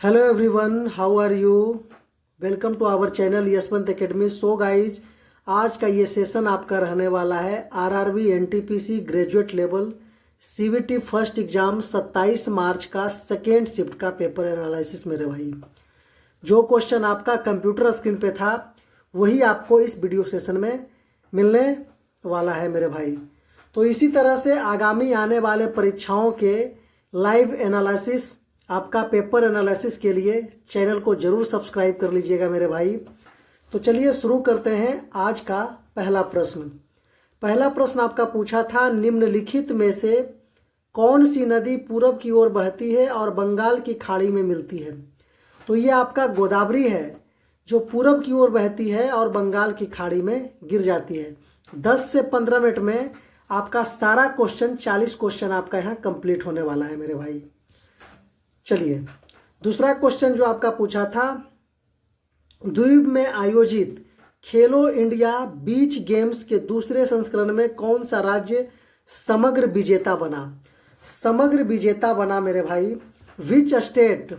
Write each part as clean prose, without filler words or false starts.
Hello everyone, how are you? Welcome to our channel Yashwant academy. So guys, आज का ये session आपका रहने वाला है RRB NTPC graduate level CBT first exam 27 March का सेकेंड शिफ्ट का पेपर एनालिसिस। मेरे भाई, जो क्वेश्चन आपका कंप्यूटर स्क्रीन पे था वही आपको इस वीडियो सेशन में मिलने वाला है मेरे भाई। तो इसी तरह से आगामी आने वाले परीक्षाओं के लाइव एनालिसिस, आपका पेपर एनालिसिस के लिए चैनल को जरूर सब्सक्राइब कर लीजिएगा मेरे भाई। तो चलिए शुरू करते हैं आज का पहला प्रश्न। पहला प्रश्न आपका पूछा था, निम्नलिखित में से कौन सी नदी पूरब की ओर बहती है और बंगाल की खाड़ी में मिलती है? तो ये आपका गोदावरी है, जो पूरब की ओर बहती है और बंगाल की खाड़ी में गिर जाती है। 10 से 15 मिनट में आपका सारा क्वेश्चन 40 क्वेश्चन आपका यहाँ कंप्लीट होने वाला है मेरे भाई। चलिए, दूसरा क्वेश्चन जो आपका पूछा था, द्वीप में आयोजित खेलो इंडिया बीच गेम्स के दूसरे संस्करण में कौन सा राज्य समग्र विजेता बना? समग्र विजेता बना मेरे भाई। Which state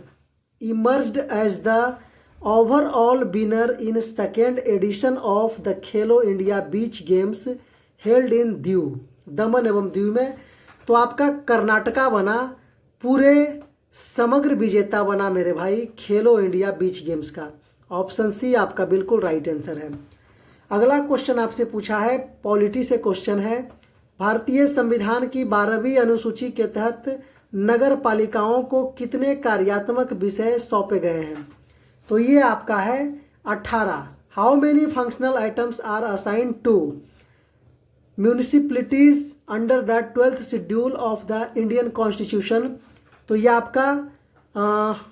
emerged as the overall winner in second edition of the Khelo India beach games held in Diu, Daman एवं दीव में? तो आपका कर्नाटका बना, पूरे समग्र विजेता बना मेरे भाई खेलो इंडिया बीच गेम्स का। ऑप्शन सी आपका बिल्कुल राइट आंसर है। अगला क्वेश्चन आपसे पूछा है, पॉलिटी से क्वेश्चन है, भारतीय संविधान की 12वीं अनुसूची के तहत नगर पालिकाओं को कितने कार्यात्मक विषय सौंपे गए हैं? तो ये आपका है 18। How many functional items are assigned to municipalities under the 12th schedule of the Indian constitution? तो ये आपका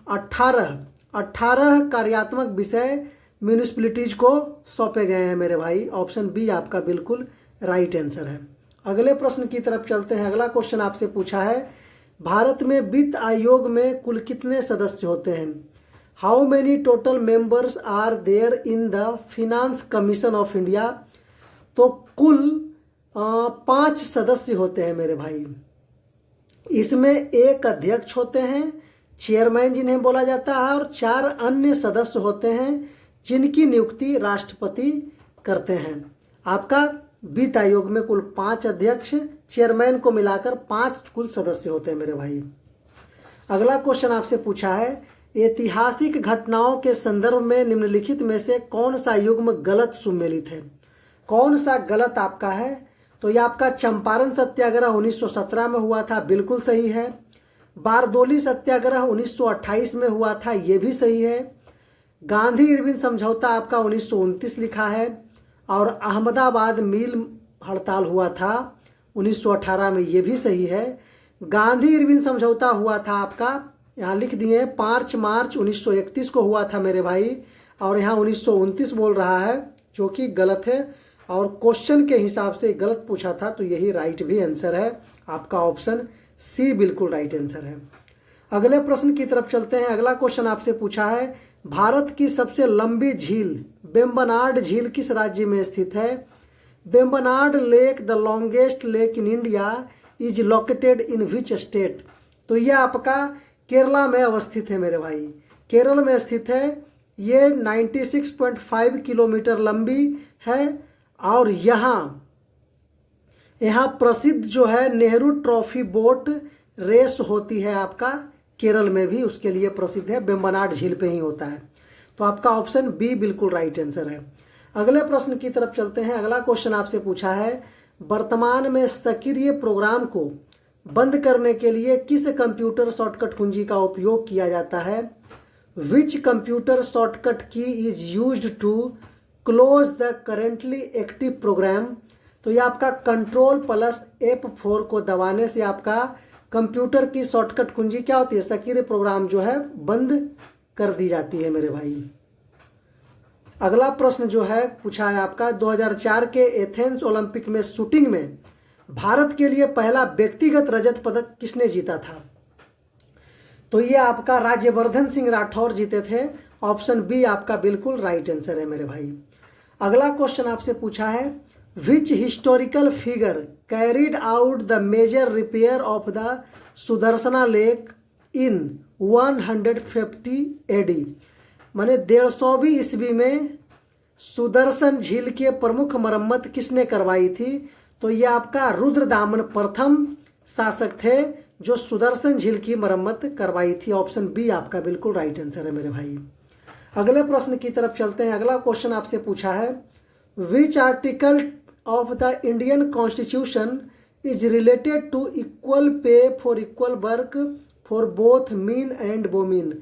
18 कार्यात्मक विषय म्यूनिसिपलिटीज को सौंपे गए हैं मेरे भाई। ऑप्शन बी आपका बिल्कुल राइट आंसर है। अगले प्रश्न की तरफ चलते हैं। अगला क्वेश्चन आपसे पूछा है, भारत में वित्त आयोग में कुल कितने सदस्य होते हैं? How many total members are there in the finance commission of India? तो कुल 5 सदस्य होते हैं मेरे भाई। इसमें एक अध्यक्ष होते हैं, चेयरमैन जिन्हें बोला जाता है, और 4 अन्य सदस्य होते हैं जिनकी नियुक्ति राष्ट्रपति करते हैं। आपका वित्त आयोग में कुल 5 अध्यक्ष, चेयरमैन को मिलाकर 5 कुल सदस्य होते हैं मेरे भाई। अगला क्वेश्चन आपसे पूछा है, ऐतिहासिक घटनाओं के संदर्भ में निम्नलिखित में से कौन सा युग्म गलत सुमेलित है? कौन सा गलत आपका है? तो ये आपका चंपारण सत्याग्रह 1917 में हुआ था, बिल्कुल सही है। बारदोली सत्याग्रह 1928 में हुआ था, ये भी सही है। गांधी इरविन समझौता आपका 1929 लिखा है। और अहमदाबाद मिल हड़ताल हुआ था 1918 में, ये भी सही है। गांधी इरविन समझौता हुआ था आपका, यहाँ लिख दिए 5 मार्च 1931 को हुआ था मेरे भाई, और यहाँ 1929 बोल रहा है, जो कि गलत है। और क्वेश्चन के हिसाब से गलत पूछा था, तो यही राइट भी आंसर है। आपका ऑप्शन सी बिल्कुल राइट आंसर है। अगले प्रश्न की तरफ चलते हैं। अगला क्वेश्चन आपसे पूछा है, भारत की सबसे लंबी झील वेम्बनाड झील किस राज्य में स्थित है? Vembanad lake, the longest lake in India, is located in which state? तो यह आपका केरला में अवस्थित है मेरे भाई, केरल में स्थित है। ये 96.5 किलोमीटर लंबी है। और यहाँ प्रसिद्ध जो है नेहरू ट्रॉफी बोट रेस होती है आपका केरल में भी, उसके लिए प्रसिद्ध है, वेम्बनाड झील पे ही होता है। तो आपका ऑप्शन बी बिल्कुल राइट आंसर है। अगले प्रश्न की तरफ चलते हैं। अगला क्वेश्चन आपसे पूछा है, वर्तमान में सक्रिय प्रोग्राम को बंद करने के लिए किस कंप्यूटर शॉर्टकट कुंजी का उपयोग किया जाता है? Which computer shortcut key is used to close the currently active program? तो ये आपका Ctrl+F4 को दबाने से आपका कंप्यूटर की शॉर्टकट कुंजी क्या होती है, सक्रिय प्रोग्राम जो है बंद कर दी जाती है मेरे भाई। अगला प्रश्न जो है पूछा है आपका, 2004 के एथेंस ओलंपिक में शूटिंग में भारत के लिए पहला व्यक्तिगत रजत पदक किसने जीता था? तो ये आपका राज्यवर्धन सिंह राठौर जीते थे। ऑप्शन बी आपका बिल्कुल राइट आंसर है मेरे भाई। अगला क्वेश्चन आपसे पूछा है, which historical figure carried out the major repair of the Sudarshana lake in 150 AD, माने 150वीं ईस्वी में सुदर्शन झील के प्रमुख मरम्मत किसने करवाई थी? तो ये आपका रुद्रदामन प्रथम शासक थे जो सुदर्शन झील की मरम्मत करवाई थी। ऑप्शन बी आपका बिल्कुल राइट आंसर है मेरे भाई। अगले प्रश्न की तरफ चलते हैं। अगला क्वेश्चन आपसे पूछा है, which article of the Indian constitution is related to equal pay for equal work for both men and women?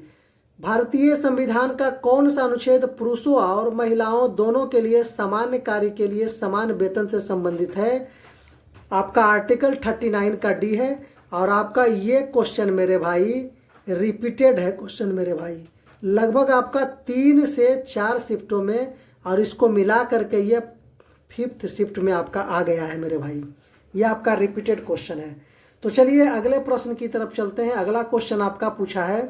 भारतीय संविधान का कौन सा अनुच्छेद पुरुषों और महिलाओं दोनों के लिए समान कार्य के लिए समान वेतन से संबंधित है? आपका आर्टिकल 39 का डी है। और आपका ये क्वेश्चन मेरे भाई रिपीटेड है क्वेश्चन मेरे भाई, लगभग आपका 3 से 4 शिफ्टों में, और इसको मिला करके ये 5th शिफ्ट में आपका आ गया है मेरे भाई। ये आपका रिपीटेड क्वेश्चन है। तो चलिए अगले प्रश्न की तरफ चलते हैं। अगला क्वेश्चन आपका पूछा है,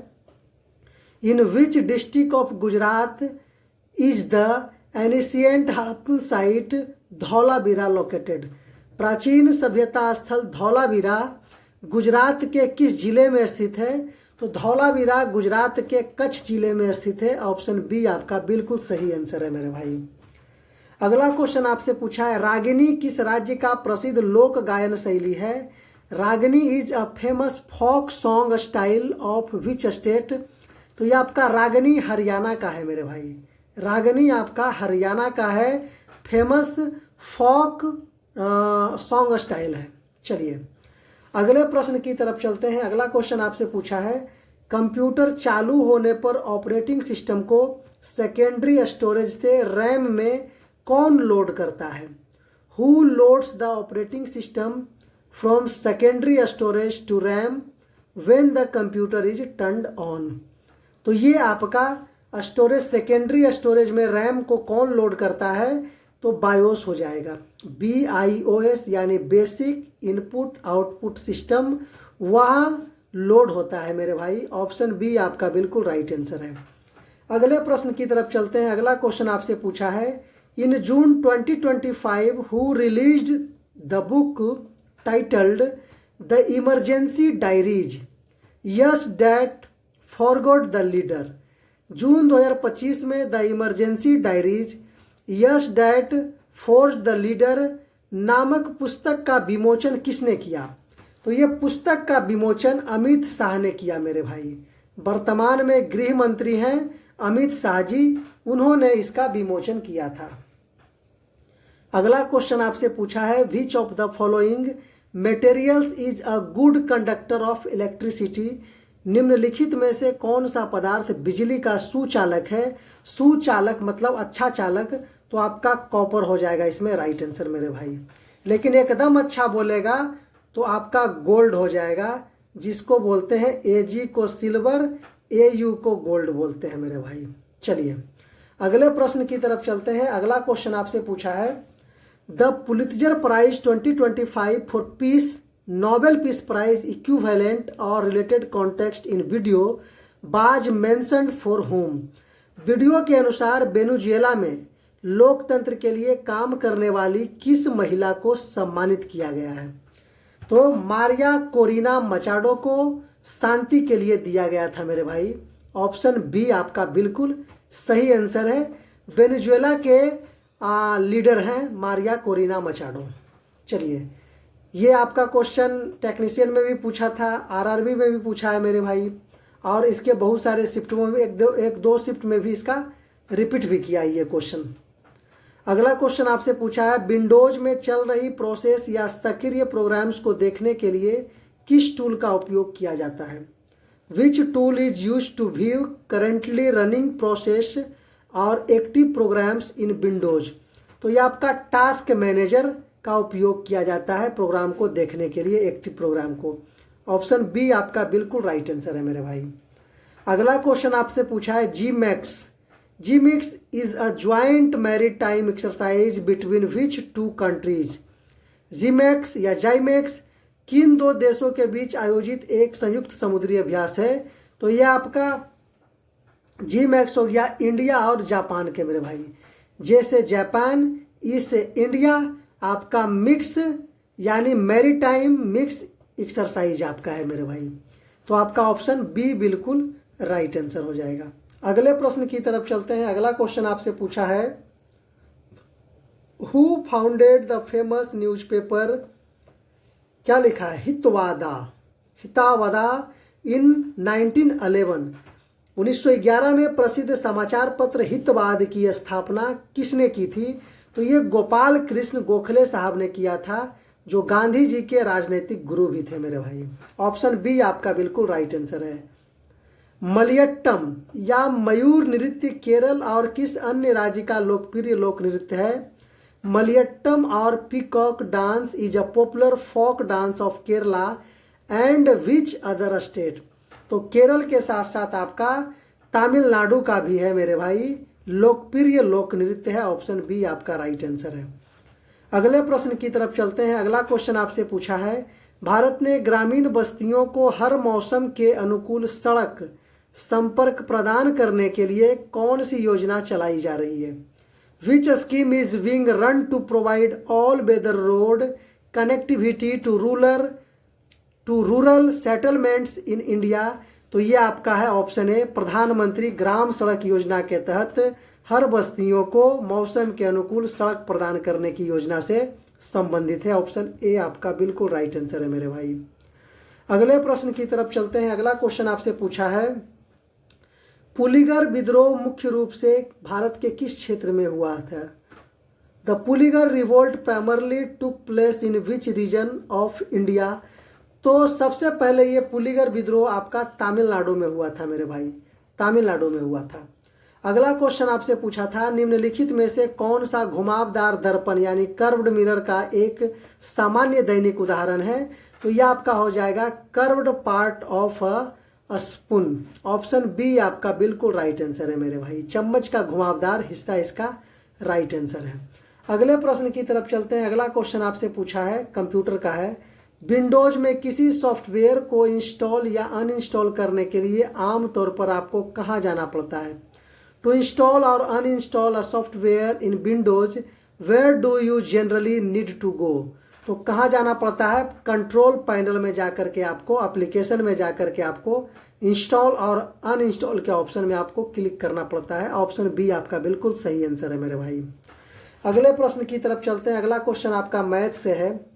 in which district of Gujarat is the ancient Harappan site Dholavira located? प्राचीन सभ्यता स्थल धौलावीरा गुजरात के किस जिले में स्थित है? तो धौलावीरा गुजरात के कच्छ जिले में स्थित है। ऑप्शन बी आपका बिल्कुल सही आंसर है मेरे भाई। अगला क्वेश्चन आपसे पूछा है, रागिनी किस राज्य का प्रसिद्ध लोक गायन शैली है? Ragini is a famous folk song style of which state? तो ये आपका रागिनी हरियाणा का है मेरे भाई। रागिनी आपका हरियाणा का है, फेमस फोक सॉन्ग स्टाइल है। चलिए अगले प्रश्न की तरफ चलते हैं। अगला क्वेश्चन आपसे पूछा है, कंप्यूटर चालू होने पर ऑपरेटिंग सिस्टम को सेकेंडरी स्टोरेज से रैम में कौन लोड करता है? Who loads the operating system from secondary storage to RAM when the computer is turned on? तो ये आपका स्टोरेज सेकेंडरी स्टोरेज में रैम को कौन लोड करता है? तो बायोस हो जाएगा, BIOS यानी बेसिक इनपुट आउटपुट सिस्टम, वहाँ लोड होता है मेरे भाई। ऑप्शन बी आपका बिल्कुल राइट आंसर है। अगले प्रश्न की तरफ चलते हैं। अगला क्वेश्चन आपसे पूछा है, in June 2025 who released the book titled the emergency diaries years that forged the leader? June 2025 में the emergency diaries years that forged the leader नामक पुस्तक का विमोचन किसने किया? तो ये पुस्तक का विमोचन अमित शाह ने किया मेरे भाई। वर्तमान में गृह मंत्री हैं अमित शाह जी, उन्होंने इसका विमोचन किया था। अगला क्वेश्चन आपसे पूछा है, which of the following materials is a good conductor of electricity? निम्नलिखित में से कौन सा पदार्थ बिजली का सुचालक है? सुचालक मतलब अच्छा चालक, तो आपका कॉपर हो जाएगा इसमें राइट आंसर मेरे भाई। लेकिन एकदम अच्छा बोलेगा तो आपका गोल्ड हो जाएगा, जिसको बोलते हैं AG को सिल्वर, AU को गोल्ड बोलते हैं मेरे भाई। चलिए अगले प्रश्न की तरफ चलते हैं। अगला क्वेश्चन आपसे पूछा है, the Pulitzer prize 2025 for peace Nobel peace prize equivalent और related context in video was mentioned for whom? Video के अनुसार वेनेजुएला में लोकतंत्र के लिए काम करने वाली किस महिला को सम्मानित किया गया है? तो मारिया कोरिना मचाडो को शांति के लिए दिया गया था मेरे भाई। ऑप्शन बी आपका बिल्कुल सही आंसर है। वेनेजुएला के लीडर हैं मारिया कोरिना मचाडो। चलिए ये आपका क्वेश्चन टेक्नीशियन में भी पूछा था, RRB में भी पूछा है मेरे भाई, और इसके बहुत सारे शिफ्ट में भी एक दो शिफ्ट में भी इसका रिपीट भी किया ये क्वेश्चन। अगला क्वेश्चन आपसे पूछा है, विंडोज में चल रही प्रोसेस या सक्रिय प्रोग्राम्स को देखने के लिए किस टूल का उपयोग किया जाता है? Which tool is use to view currently running process और एक्टिव प्रोग्राम्स इन विंडोज? तो ये आपका टास्क मैनेजर का उपयोग किया जाता है प्रोग्राम को देखने के लिए, एक्टिव प्रोग्राम को। ऑप्शन बी आपका बिल्कुल राइट आंसर है मेरे भाई। अगला क्वेश्चन आपसे पूछा है, GMEX is a joint maritime exercise between which two countries? GMEX या JIMEX किन दो देशों के बीच आयोजित एक संयुक्त समुद्री अभ्यास है? तो यह आपका GMEX हो गया इंडिया और जापान के मेरे भाई। जैसे जापान, इससे इंडिया, आपका मिक्स यानी मैरीटाइम मिक्स एक्सरसाइज आपका है मेरे भाई। तो आपका ऑप्शन बी बिल्कुल राइट आंसर हो जाएगा। अगले प्रश्न की तरफ चलते हैं। अगला क्वेश्चन आपसे पूछा है, who founded the famous newspaper, क्या लिखा है, हितावादा इन 1911। 1911 में प्रसिद्ध समाचार पत्र हितवाद की स्थापना किसने की थी? तो ये गोपाल कृष्ण गोखले साहब ने किया था, जो गांधी जी के राजनीतिक गुरु भी थे मेरे भाई। ऑप्शन बी आपका बिल्कुल राइट आंसर है। मलियट्टम या मयूर नृत्य केरल और किस अन्य राज्य का लोकप्रिय लोक नृत्य है? मलियट्टम और peacock dance is a popular folk dance of Kerala and which other state? तो केरल के साथ साथ आपका तमिलनाडु का भी है मेरे भाई, लोकप्रिय लोक नृत्य है। ऑप्शन बी आपका राइट आंसर है। अगले प्रश्न की तरफ चलते हैं। अगला क्वेश्चन आपसे पूछा है, भारत ने ग्रामीण बस्तियों को हर मौसम के अनुकूल सड़क संपर्क प्रदान करने के लिए कौन सी योजना चलाई जा रही है? Which scheme is being run to provide all weather road connectivity to rural settlements in India? तो ये आपका है ऑप्शन ए, प्रधानमंत्री ग्राम सड़क योजना के तहत हर बस्तियों को मौसम के अनुकूल सड़क प्रदान करने की योजना से संबंधित है। ऑप्शन ए आपका बिल्कुल राइट आंसर है मेरे भाई। अगले प्रश्न की तरफ चलते हैं। अगला क्वेश्चन आपसे पूछा है, पुलिगर विद्रोह मुख्य रूप से भारत के किस क्षेत्र में हुआ था? The Poligar revolt primarily took place in which region of India? तो सबसे पहले ये पुलिगर विद्रोह आपका तमिलनाडु में हुआ था मेरे भाई, तमिलनाडु में हुआ था। अगला क्वेश्चन आपसे पूछा था, निम्नलिखित में से कौन सा घुमावदार दर्पण यानी कर्व्ड मिरर का एक सामान्य दैनिक उदाहरण है? तो यह आपका हो जाएगा curved part of a spoon. Option B आपका बिल्कुल राइट आंसर है मेरे भाई, चम्मच का घुमावदार हिस्सा इसका राइट आंसर है। अगले प्रश्न की तरफ चलते हैं। अगला क्वेश्चन आपसे पूछा है, कंप्यूटर का है, विंडोज में किसी सॉफ्टवेयर को इंस्टॉल या अनइंस्टॉल करने के लिए आमतौर पर आपको कहाँ जाना पड़ता है? टू इंस्टॉल और uninstall a software in Windows where do you generally need to go? तो कहाँ जाना पड़ता है? कंट्रोल पैनल में जाकर के आपको, एप्लीकेशन में जाकर के आपको इंस्टॉल और अनइंस्टॉल के ऑप्शन में आपको क्लिक करना पड़ता है। ऑप्शन बी आपका बिल्कुल सही आंसर है मेरे भाई। अगले प्रश्न की तरफ चलते हैं। अगला क्वेश्चन आपका मैथ से है,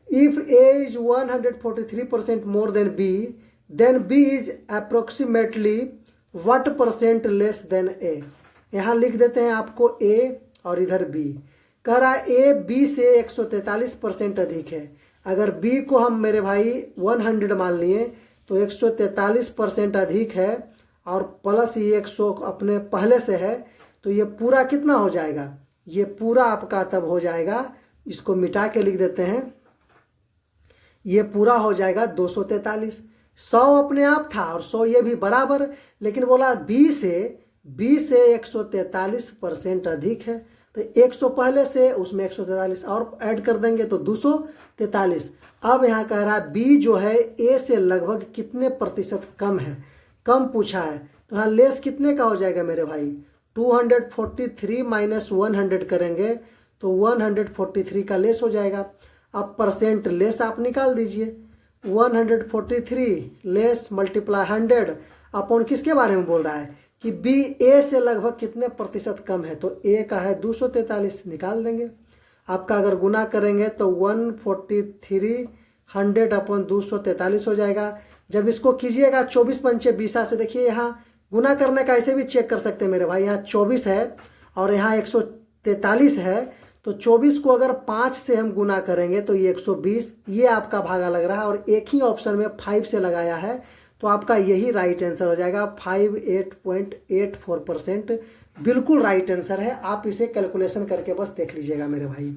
if A is 143% more than B, then B is approximately what percent less than A? यहाँ लिख देते हैं आपको ए और इधर बी। कह रहा है ए बी से 143% अधिक है। अगर बी को हम मेरे भाई 100 मान लिए तो 143% अधिक है और प्लस ये 100 अपने पहले से है, तो ये पूरा कितना हो जाएगा? ये पूरा आपका तब हो जाएगा, इसको मिटा के लिख देते हैं, ये पूरा हो जाएगा 243। 100 अपने आप था और 100 ये भी बराबर, लेकिन बोला बी से 143% अधिक है, तो 100 पहले से उसमें 143 और ऐड कर देंगे तो 243। अब यहाँ कह रहा है बी जो है ए से लगभग कितने प्रतिशत कम है, कम पूछा है, तो यहाँ लेस कितने का हो जाएगा मेरे भाई? 243 माइनस 100 करेंगे तो 143 का लेस हो जाएगा। अब परसेंट लेस आप निकाल दीजिए, 143 लेस मल्टीप्लाई 100 अपॉन किसके बारे में बोल रहा है कि बी ए से लगभग कितने प्रतिशत कम है, तो ए का है 243, निकाल देंगे। आपका अगर गुना करेंगे तो 143 100 अपॉन 243 हो जाएगा। जब इसको कीजिएगा 24 पंचे 20 से, देखिए यहाँ गुना करने का ऐसे भी चेक कर सकते हैं मेरे भाई, यहाँ 24 है और यहाँ 143 है, तो 24 को अगर 5 से हम गुना करेंगे तो ये 120, ये आपका भागा लग रहा है और एक ही ऑप्शन में 5 से लगाया है, तो आपका यही राइट आंसर हो जाएगा। 58.84% बिल्कुल राइट आंसर है। आप इसे कैलकुलेशन करके बस देख लीजिएगा मेरे भाई।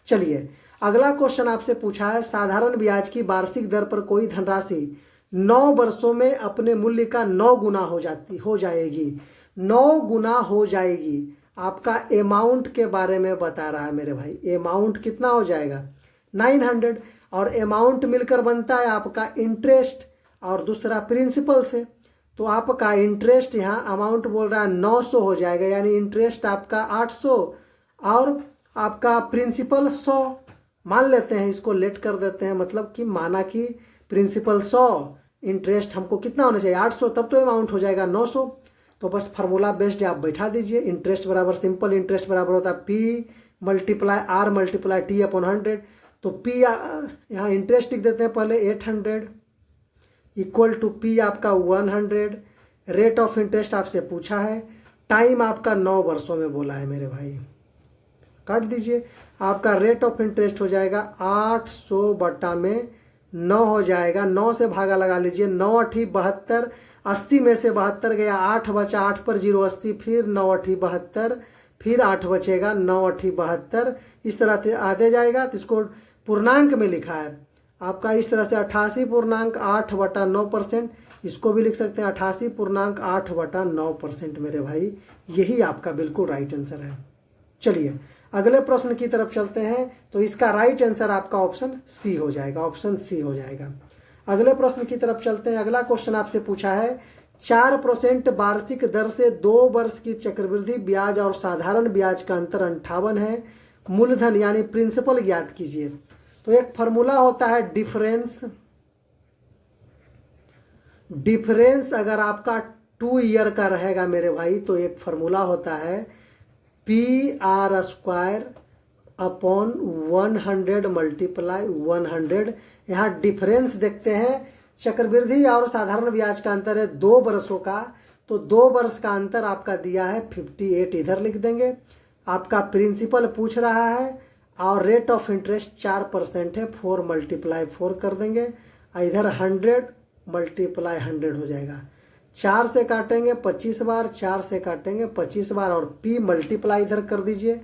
चलिए अगला क्वेश्चन आपसे पूछा है, साधारण ब्याज की वार्षिक दर पर कोई धनराशि 9 वर्षों में अपने मूल्य का 9 गुना हो जाएगी। 9 गुना हो जाएगी। आपका अमाउंट के बारे में बता रहा है मेरे भाई। अमाउंट कितना हो जाएगा? 900। और अमाउंट मिलकर बनता है आपका इंटरेस्ट और दूसरा प्रिंसिपल से, तो आपका इंटरेस्ट यहाँ अमाउंट बोल रहा है 900 हो जाएगा, यानी इंटरेस्ट आपका 800 और आपका प्रिंसिपल 100 मान लेते हैं, इसको लेट कर देते हैं, मतलब कि माना कि प्रिंसिपल 100 इंटरेस्ट हमको कितना होना चाहिए 800, तब तो अमाउंट हो जाएगा 900। तो बस फार्मूला बेस्ड आप बैठा दीजिए। इंटरेस्ट बराबर सिंपल इंटरेस्ट बराबर होता है P multiply R multiply T upon 100। तो P यहाँ इंटरेस्ट लिख देते हैं पहले 800 इक्वल टू P आपका 100। रेट ऑफ इंटरेस्ट आपसे पूछा है, टाइम आपका 9 वर्षों में बोला है मेरे भाई, काट दीजिए। आपका रेट ऑफ इंटरेस्ट हो जाएगा 800 बटा में 9 हो जाएगा, 9 से भागा लगा लीजिए, 9 8 72, 80 में से 72 गया, 8 बचा, 8 पर 0 80, फिर 9 8 72, फिर 8 बचेगा, 9 8 72, इस तरह से आते जाएगा। तो इसको पूर्णांक में लिखा है आपका इस तरह से 88.8/9%, इसको भी लिख सकते हैं 88.8/9% मेरे भाई, यही आपका बिल्कुल राइट आंसर है। चलिए अगले प्रश्न की तरफ चलते हैं। तो इसका राइट आंसर आपका ऑप्शन सी हो जाएगा, ऑप्शन सी हो जाएगा। अगले प्रश्न की तरफ चलते हैं। अगला क्वेश्चन आपसे पूछा है 4% वार्षिक दर से 2 वर्ष की चक्रवृद्धि ब्याज और साधारण ब्याज का अंतर 58 है, मूलधन यानी प्रिंसिपल ज्ञात कीजिए। तो एक फॉर्मूला होता है डिफरेंस अगर आपका 2 ईयर का रहेगा मेरे भाई, तो एक फॉर्मूला होता है PR² अपॉन 100 मल्टीप्लाई 100। यहाँ डिफरेंस देखते हैं, चक्रवृद्धि और साधारण ब्याज का अंतर है 2 वर्षों का, तो 2 वर्ष का अंतर आपका दिया है 58, इधर लिख देंगे। आपका प्रिंसिपल पूछ रहा है और रेट ऑफ इंटरेस्ट 4% है, 4 मल्टीप्लाई 4 कर देंगे, इधर 100 मल्टीप्लाई 100 हो जाएगा। 4 से काटेंगे 25 बार, 4 से काटेंगे 25 बार, और P मल्टीप्लाई इधर कर दीजिए,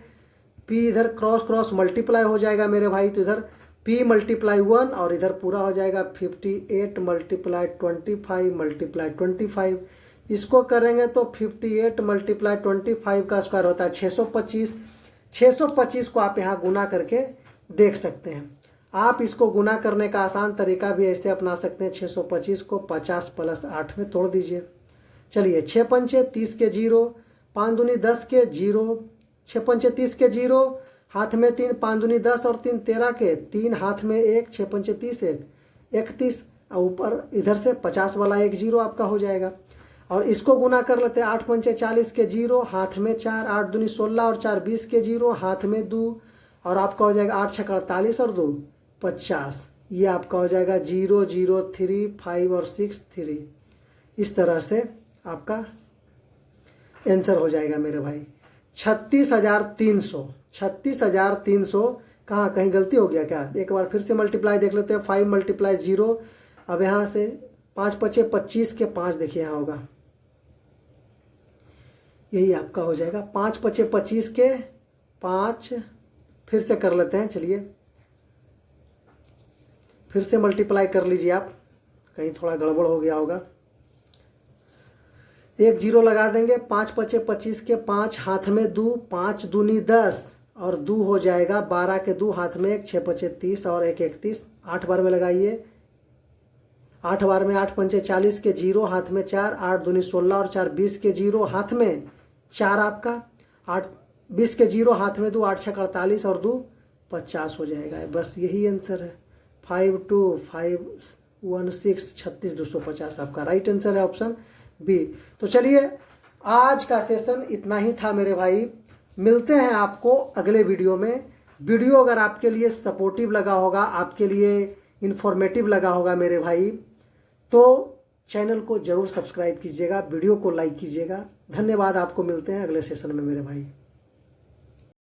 P इधर क्रॉस क्रॉस मल्टीप्लाई हो जाएगा मेरे भाई, तो इधर P मल्टीप्लाई 1 और इधर पूरा हो जाएगा 58 मल्टीप्लाई 25 मल्टीप्लाई 25। इसको करेंगे तो 58 मल्टीप्लाई 25 का स्क्वायर होता है 625। 625 को आप यहाँ गुना करके देख सकते हैं। आप इसको गुना करने का आसान तरीका भी ऐसे अपना सकते हैं, 625 को 50 + 8 में तोड़ दीजिए। चलिए 6 पंचे 30 के 0, 5 दूनी 10 के 0, 6 पंचे 30 के 0, हाथ में 3, 5 दूनी 10 और 3 13 के 3, हाथ में 1, 6 पंचे 30 1 31, ऊपर इधर से 50 वाला 1 0 आपका हो जाएगा। और इसको गुना कर लेते हैं, 8 पंचे 40 के 0, हाथ में 4, 8 दूनी 16 और 4 20 के 0, हाथ में 2, और आपका हो जाएगा 8 6 48 और 2 50। ये आपका हो जाएगा 0 0 3 5 और 6 3। इस तरह से आपका आंसर हो जाएगा मेरे भाई 36,300। 36,300 कहाँ कहीं गलती हो गया क्या? एक बार फिर से मल्टीप्लाई देख लेते हैं, 5 मल्टीप्लाई 0। अब यहाँ से 5 पचे 25 के 5 देखिए यहाँ होगा, यही आपका हो जाएगा 5 पचे 25 के 5। फिर से कर लेते हैं, चलिए फिर से मल्टीप्लाई कर लीजिए आप, कहीं थोड़ा गड़बड़ हो गया होगा। 1 0 लगा देंगे, 5 पचे 25 के 5, हाथ में 2, 5 दूनी 10 और 2 हो जाएगा 12 के 2, हाथ में 1, 6 पचे 30 और 1 31। 8 बार में लगाइए, 8 बार में 8 पंचे 40 के 0, हाथ में 4, 8 दूनी 16 और 4 20 के 0, हाथ में 4 आपका, 8 20 के 0, हाथ में 2, 8 6 48 और 2 50 हो जाएगा। बस यही आंसर है, 52,516 36,250 आपका राइट आंसर है, ऑप्शन बी। तो चलिए आज का सेशन इतना ही था मेरे भाई, मिलते हैं आपको अगले वीडियो में। वीडियो अगर आपके लिए सपोर्टिव लगा होगा, आपके लिए इन्फॉर्मेटिव लगा होगा मेरे भाई, तो चैनल को जरूर सब्सक्राइब कीजिएगा, वीडियो को लाइक कीजिएगा। धन्यवाद, आपको मिलते हैं अगले सेशन में मेरे भाई।